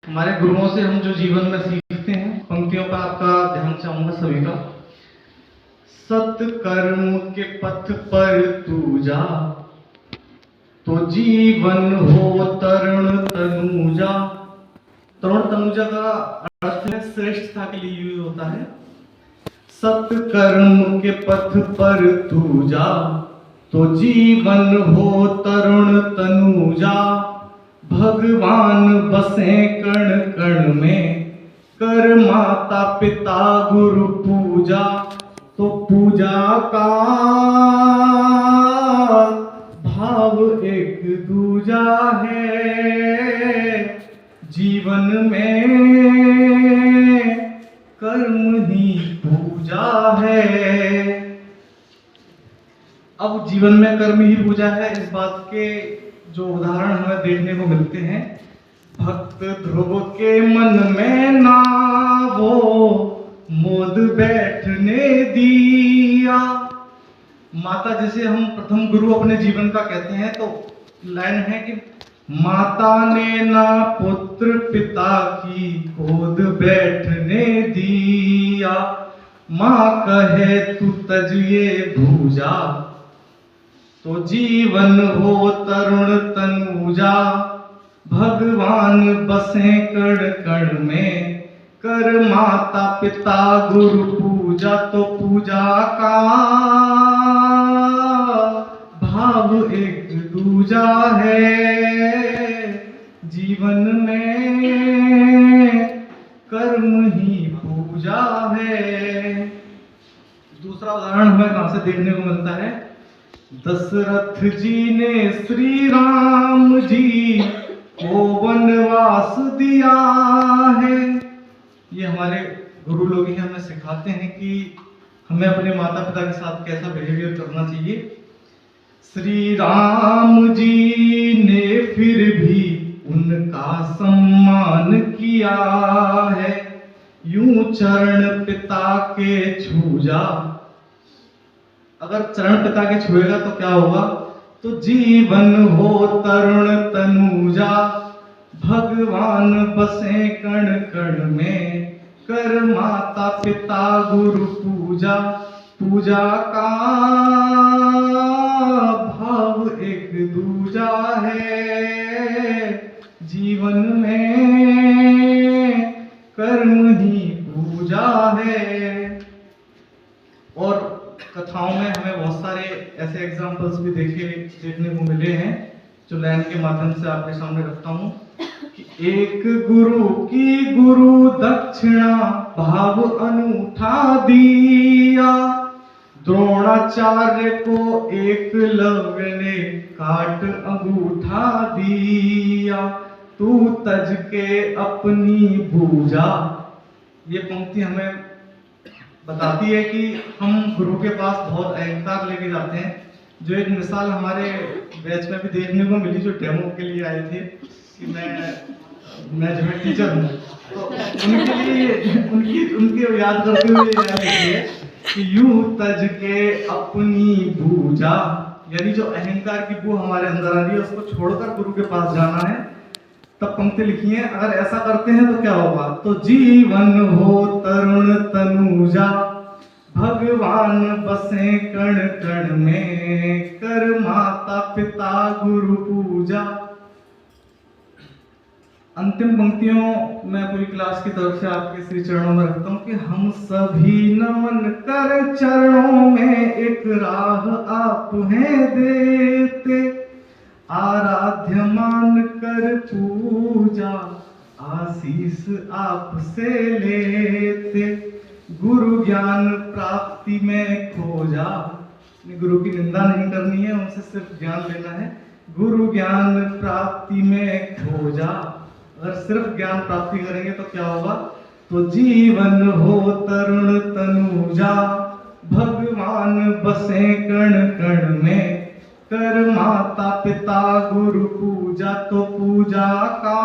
हमारे गुरुओं से हम जो जीवन में सीखते हैं, पंक्तियों पर आपका ध्यान चाहूंगा सभी का। सत्कर्म के पथ पर तू जा, तो जीवन हो तरुण तनुजा। तरुण तनुजा का अर्थ है श्रेष्ठता के लिए यूज होता है। सत्कर्म के पथ पर तू जा, तो जीवन हो तरुण तनुजा। भगवान बसे कण कण में, कर माता पिता गुरु पूजा। तो पूजा का भाव एक दूजा है, जीवन में कर्म ही पूजा है। अब जीवन में कर्म ही पूजा है, इस बात के जो उदाहरण हमें देखने को मिलते हैं। भक्त ध्रुव के मन में ना वो मोद बैठने दिया। माता जिसे हम प्रथम गुरु अपने जीवन का कहते हैं, तो लाइन है कि माता ने ना पुत्र पिता की गोद बैठने दिया। माँ कहे तू तजिए भूजा, तो जीवन हो तरुण तनुजा। भगवान बसे कण कण में, कर माता पिता गुरु पूजा। तो पूजा का भाव एक दूजा है, जीवन में कर्म ही पूजा है। दूसरा उदाहरण हमें कहां से देखने को मिलता है। दशरथ जी ने श्री राम जी को वनवास दिया है। ये हमारे गुरु लोग ही हमें सिखाते हैं कि हमें अपने माता पिता के साथ कैसा बिहेवियर करना चाहिए। श्री राम जी ने फिर भी उनका सम्मान किया है। यूं चरण पिता के छू जा, अगर चरण पिता के छुएगा तो क्या होगा, तो जीवन हो तरुण तनुजा। भगवान बसे कण कण में, कर माता पिता गुरु पूजा। पूजा का भाव एक दूजा है, जीवन में कर्म ही पूजा है। और कथाओं में हमें बहुत सारे ऐसे एग्जाम्पल्स भी देखने को मिले हैं, जो लाइन के माध्यम से आपके सामने रखता हूं। कि एक गुरु की गुरु दक्षिणा भाव अनूठा दिया। द्रोणाचार्य को एकलव्य ने काट अंगूठा दिया। तू तज के अपनी भूजा। ये पंक्ति हमें बताती है कि हम गुरु के पास बहुत अहंकार लेके जाते हैं। जो एक मिसाल हमारे बैच में भी देखने को मिली, जो डेमो के लिए आए थे कि मैं जो है टीचर हूँ, तो उनके लिए उनके याद करते हुए याद है कि यूं तज के अपनी भूजा, यानी जो अहंकार की बू हमारे अंदर आ रही है उसको छोड़कर गुरु के पास जाना है। तब पंक्ति लिखी है, अगर ऐसा करते हैं तो क्या होगा, तो जीवन हो तरुण तनुजा। भगवान बसे कण कण में, कर माता पिता गुरु पूजा। अंतिम पंक्तियों मैं पूरी क्लास की तरफ से आपके श्री चरणों में रखता हूँ कि हम सभी नमन कर चरणों में, एक राह आप हैं देते। आराध्य मान कर पूजा, आशीष आपसे लेते। गुरु ज्ञान प्राप्ति में खोजा। गुरु की निंदा नहीं करनी है, उनसे सिर्फ ज्ञान लेना है। गुरु ज्ञान प्राप्ति में खोजा। अगर सिर्फ ज्ञान प्राप्ति करेंगे तो क्या होगा, तो जीवन हो तरुण तनुजा। भगवान बसे कण कण में, कर माता पिता गुरु पूजा। तो पूजा का